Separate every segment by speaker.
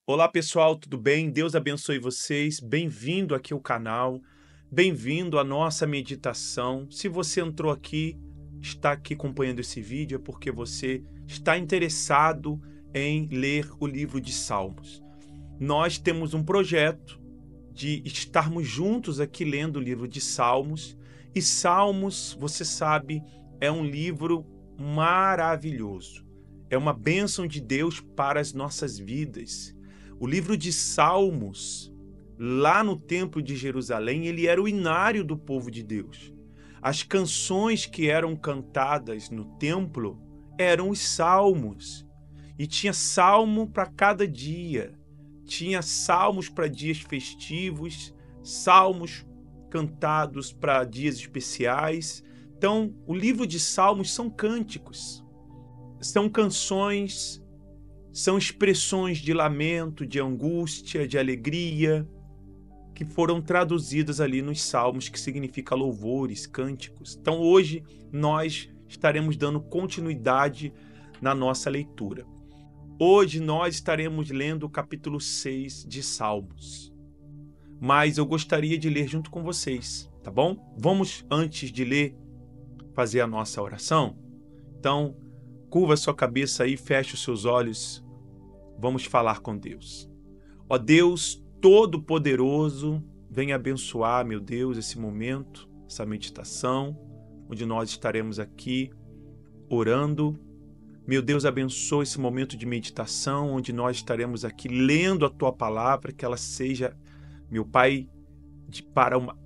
Speaker 1: Olá pessoal, tudo bem? Deus abençoe vocês. Bem-vindo aqui ao canal, bem-vindo à nossa meditação. Se você entrou aqui, está aqui acompanhando esse vídeo, é porque você está interessado em ler o livro de Salmos. Nós temos um projeto de estarmos juntos aqui lendo o livro de Salmos, e Salmos, você sabe, é um livro maravilhoso. É uma bênção de Deus para as nossas vidas. O livro de Salmos, lá no Templo de Jerusalém, ele era o inário do povo de Deus. As canções que eram cantadas no templo eram os salmos. E tinha salmo para cada dia. Tinha salmos para dias festivos, salmos cantados para dias especiais. Então, o livro de Salmos são cânticos, são canções, são expressões de lamento, de angústia, de alegria, que foram traduzidas ali nos salmos, que significa louvores, cânticos. Então hoje nós estaremos dando continuidade na nossa leitura. Hoje nós estaremos lendo o capítulo 6 de Salmos. Mas eu gostaria de ler junto com vocês, tá bom? Vamos, antes de ler, fazer a nossa oração? Então, curva sua cabeça aí, feche os seus olhos. Vamos falar com Deus. Ó Deus Todo-Poderoso, venha abençoar, meu Deus, esse momento, essa meditação, onde nós estaremos aqui orando. Meu Deus, abençoa esse momento de meditação, onde nós estaremos aqui lendo a Tua palavra, que ela seja, meu Pai,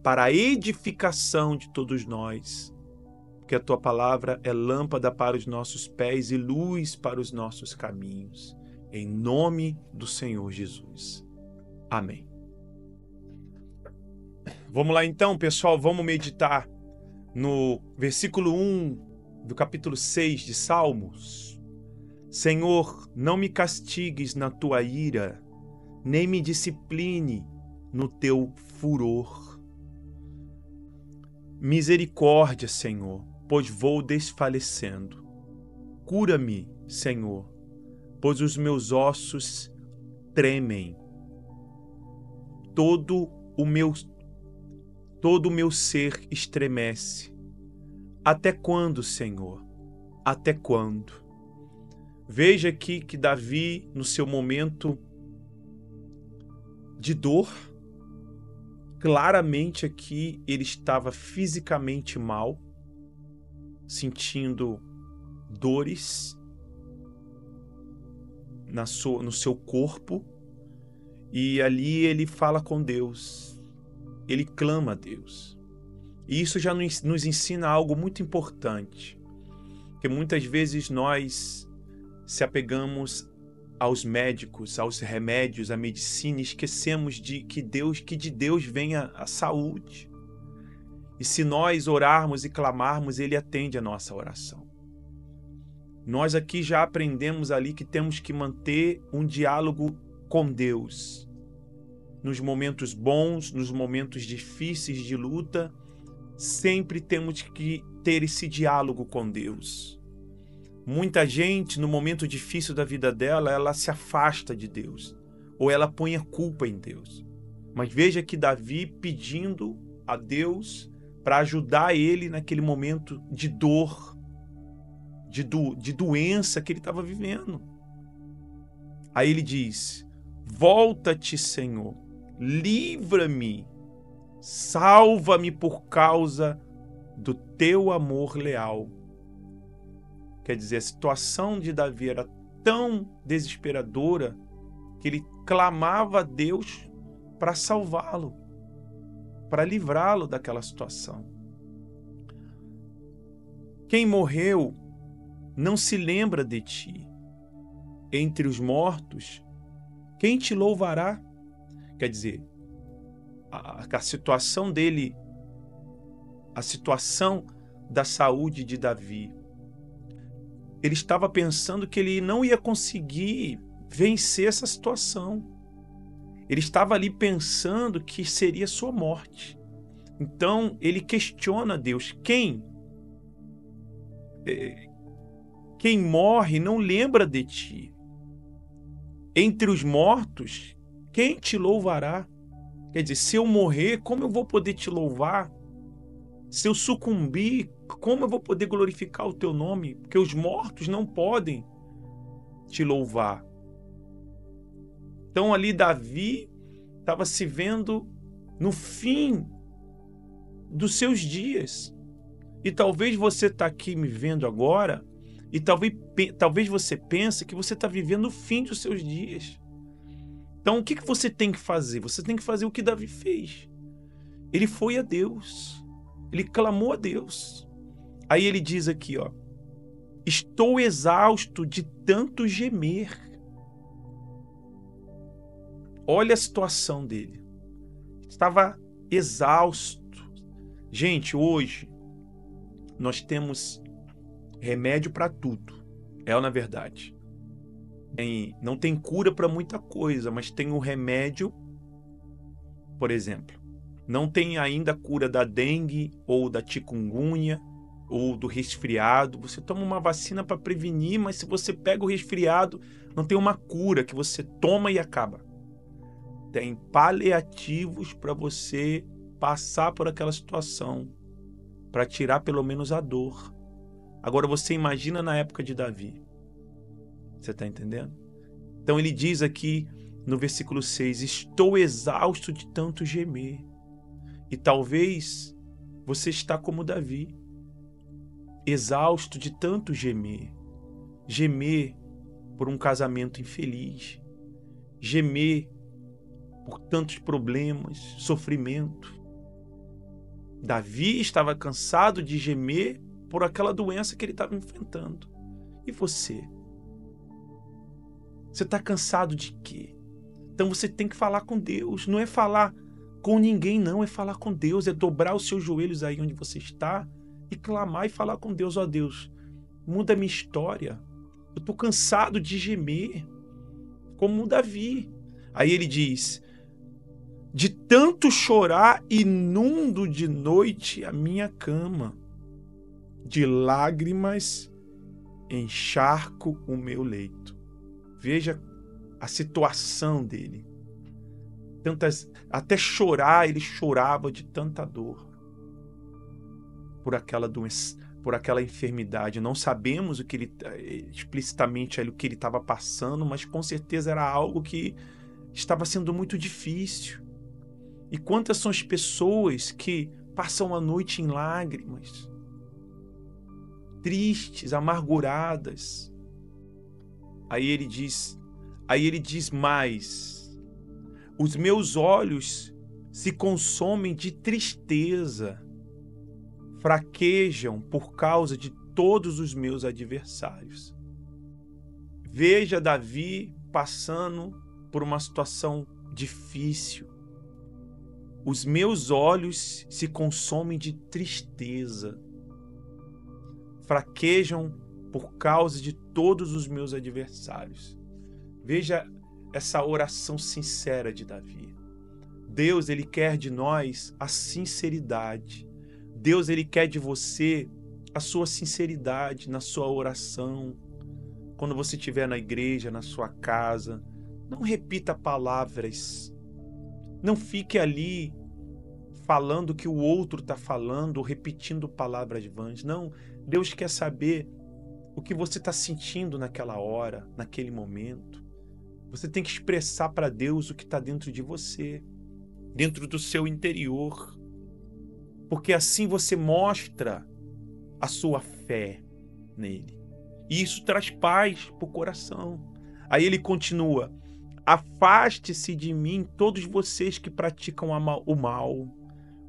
Speaker 1: para a edificação de todos nós. Porque a Tua palavra é lâmpada para os nossos pés e luz para os nossos caminhos. Em nome do Senhor Jesus. Amém. Vamos lá então, pessoal, vamos meditar no versículo 1 do capítulo 6 de Salmos. Senhor, não me castigues na tua ira, nem me discipline no teu furor. Misericórdia, Senhor, pois vou desfalecendo. Cura-me, Senhor, pois os meus ossos tremem. Todo o meu ser estremece. Até quando, Senhor? Até quando? Veja aqui que Davi, no seu momento de dor, claramente aqui ele estava fisicamente mal, sentindo dores no seu corpo, e ali ele fala com Deus, ele clama a Deus. E isso já nos ensina algo muito importante, que muitas vezes nós se apegamos aos médicos, aos remédios, à medicina, e esquecemos que de Deus vem a saúde. E se nós orarmos e clamarmos, Ele atende a nossa oração. Nós aqui já aprendemos ali que temos que manter um diálogo com Deus. Nos momentos bons, nos momentos difíceis de luta, sempre temos que ter esse diálogo com Deus. Muita gente, no momento difícil da vida dela, ela se afasta de Deus, ou ela põe a culpa em Deus. Mas veja que Davi pedindo a Deus para ajudar ele naquele momento de dor, de doença que ele estava vivendo. Aí ele diz: volta-te, Senhor, livra-me, salva-me por causa do teu amor leal. Quer dizer, a situação de Davi era tão desesperadora que ele clamava a Deus para salvá-lo, para livrá-lo daquela situação. Quem morreu não se lembra de ti. Entre os mortos, quem te louvará? Quer dizer, a situação dele, a situação da saúde de Davi, ele estava pensando que ele não ia conseguir vencer essa situação. Ele estava ali pensando que seria sua morte. Então ele questiona Deus: quem morre não lembra de ti. Entre os mortos, quem te louvará? Quer dizer, se eu morrer, como eu vou poder te louvar? Se eu sucumbir, como eu vou poder glorificar o teu nome? Porque os mortos não podem te louvar. Então ali Davi estava se vendo no fim dos seus dias. E talvez você está aqui me vendo agora e talvez você pense que você está vivendo o fim dos seus dias. Então o que você tem que fazer? Você tem que fazer o que Davi fez. Ele foi a Deus. Ele clamou a Deus. Aí ele diz aqui, ó: estou exausto de tanto gemer. Olha a situação dele. Estava exausto. Gente, hoje nós temos remédio para tudo. É ou não é verdade? Não tem cura para muita coisa, mas tem o remédio, por exemplo. Não tem ainda a cura da dengue ou da chikungunya ou do resfriado. Você toma uma vacina para prevenir, mas se você pega o resfriado, não tem uma cura que você toma e acaba. Tem paliativos para você passar por aquela situação, para tirar pelo menos a dor. Agora você imagina na época de Davi. Você está entendendo? Então ele diz aqui no versículo 6, estou exausto de tanto gemer. E talvez você está como Davi, exausto de tanto gemer. Gemer por um casamento infeliz. Gemer por tantos problemas, sofrimento. Davi estava cansado de gemer por aquela doença que ele estava enfrentando. E você? Você está cansado de quê? Então você tem que falar com Deus. Não é falar com ninguém, não. É falar com Deus. É dobrar os seus joelhos aí onde você está e clamar e falar com Deus. Ó Deus, muda a minha história. Eu estou cansado de gemer, como Davi. Aí ele diz: de tanto chorar, inundo de noite a minha cama. De lágrimas encharco o meu leito. Veja a situação dele. Até chorar, ele chorava de tanta dor por aquela doença, por aquela enfermidade. Não sabemos o que ele explicitamente o que ele estava passando, mas com certeza era algo que estava sendo muito difícil. E quantas são as pessoas que passam a noite em lágrimas, tristes, amarguradas. Aí ele diz mais: os meus olhos se consomem de tristeza, fraquejam por causa de todos os meus adversários. Veja Davi passando por uma situação difícil. Os meus olhos se consomem de tristeza, fraquejam por causa de todos os meus adversários. Veja essa oração sincera de Davi. Deus, ele quer de nós a sinceridade. Deus, ele quer de você a sua sinceridade na sua oração. Quando você estiver na igreja, na sua casa, não repita palavras. Não fique ali falando o que o outro está falando ou repetindo palavras vãs. Não, Deus quer saber o que você está sentindo naquela hora, naquele momento. Você tem que expressar para Deus o que está dentro de você, dentro do seu interior. Porque assim você mostra a sua fé nele. E isso traz paz para o coração. Aí ele continua: afaste-se de mim todos vocês que praticam o mal,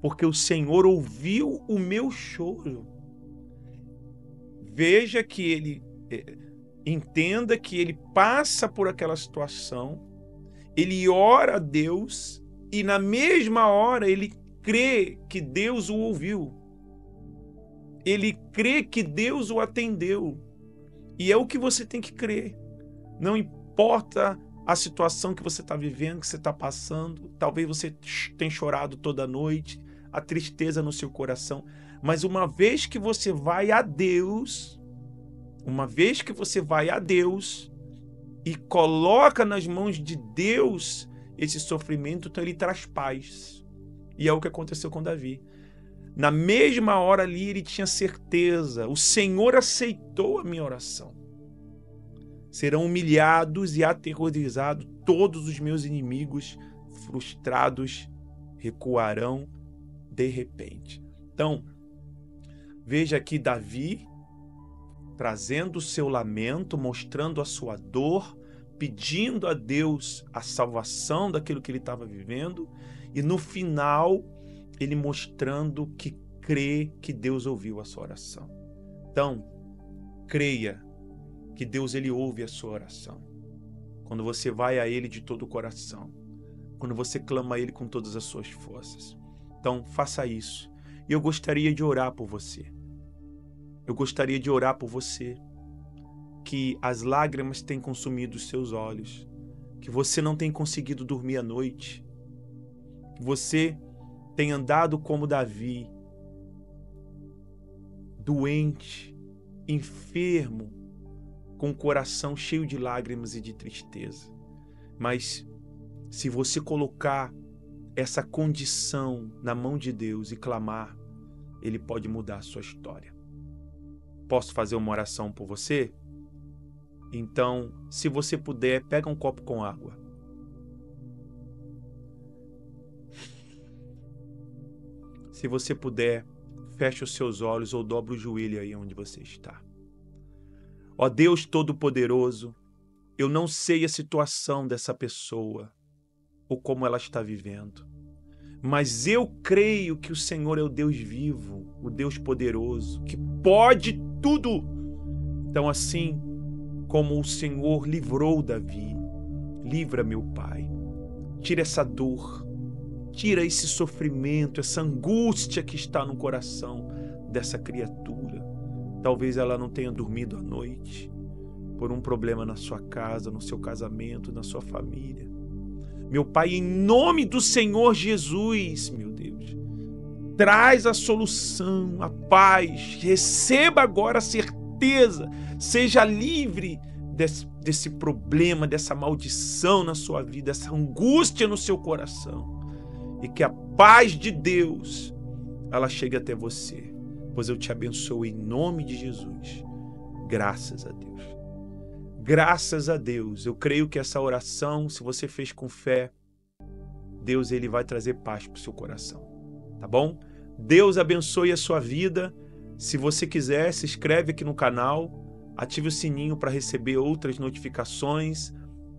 Speaker 1: porque o Senhor ouviu o meu choro. Veja que ele entenda que ele passa por aquela situação, ele ora a Deus e na mesma hora ele crê que Deus o ouviu. Ele crê que Deus o atendeu. E é o que você tem que crer. Não importa a situação que você está vivendo, que você está passando. Talvez você tenha chorado toda noite, a tristeza no seu coração. Mas uma vez que você vai a Deus, e coloca nas mãos de Deus esse sofrimento, então ele traz paz. E é o que aconteceu com Davi. Na mesma hora ali, ele tinha certeza, o Senhor aceitou a minha oração. Serão humilhados e aterrorizados todos os meus inimigos, frustrados, recuarão de repente. Então, veja aqui Davi trazendo o seu lamento, mostrando a sua dor, pedindo a Deus a salvação daquilo que ele estava vivendo, e no final ele mostrando que crê que Deus ouviu a sua oração. Então, creia que Deus ele ouve a sua oração. Quando você vai a ele de todo o coração, quando você clama a ele com todas as suas forças. Então, faça isso. E eu gostaria de orar por você. Eu gostaria de orar por você, que as lágrimas têm consumido os seus olhos, que você não tem conseguido dormir à noite, que você tem andado como Davi, doente, enfermo, com o coração cheio de lágrimas e de tristeza. Mas se você colocar essa condição na mão de Deus e clamar, Ele pode mudar a sua história. Posso fazer uma oração por você? Então, se você puder, pega um copo com água. Se você puder, feche os seus olhos ou dobre o joelho aí onde você está. Ó Deus Todo-Poderoso, eu não sei a situação dessa pessoa ou como ela está vivendo, mas eu creio que o Senhor é o Deus vivo, o Deus poderoso, que pode tudo. Então, assim como o Senhor livrou Davi, livra meu Pai. Tira essa dor, tira esse sofrimento, essa angústia que está no coração dessa criatura. Talvez ela não tenha dormido à noite por um problema na sua casa, no seu casamento, na sua família. Meu Pai, em nome do Senhor Jesus, meu Deus, traz a solução, a paz, receba agora a certeza, seja livre desse problema, dessa maldição na sua vida, essa angústia no seu coração, e que a paz de Deus, ela chegue até você, pois eu te abençoo em nome de Jesus. Graças a Deus. Graças a Deus. Eu creio que essa oração, se você fez com fé, Deus ele vai trazer paz para o seu coração. Tá bom? Deus abençoe a sua vida. Se você quiser, se inscreve aqui no canal, ative o sininho para receber outras notificações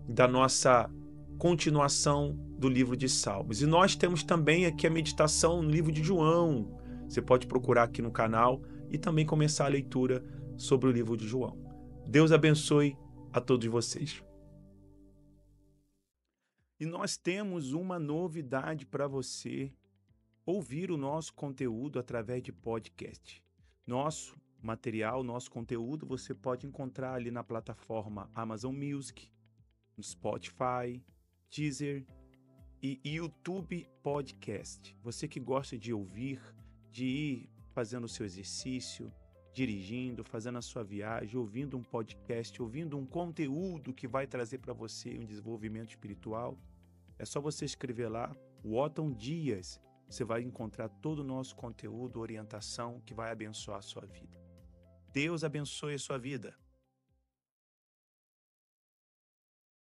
Speaker 1: da nossa continuação do livro de Salmos. E nós temos também aqui a meditação no livro de João. Você pode procurar aqui no canal e também começar a leitura sobre o livro de João. Deus abençoe a todos vocês. E nós temos uma novidade para você ouvir o nosso conteúdo através de podcast. Nosso material, nosso conteúdo você pode encontrar ali na plataforma Amazon Music, no Spotify, Deezer e YouTube Podcast. Você que gosta de ouvir, de ir fazendo o seu exercício, dirigindo, fazendo a sua viagem, ouvindo um podcast, ouvindo um conteúdo que vai trazer para você um desenvolvimento espiritual, é só você escrever lá, Wotton Dias. Você vai encontrar todo o nosso conteúdo, orientação que vai abençoar a sua vida. Deus abençoe a sua vida.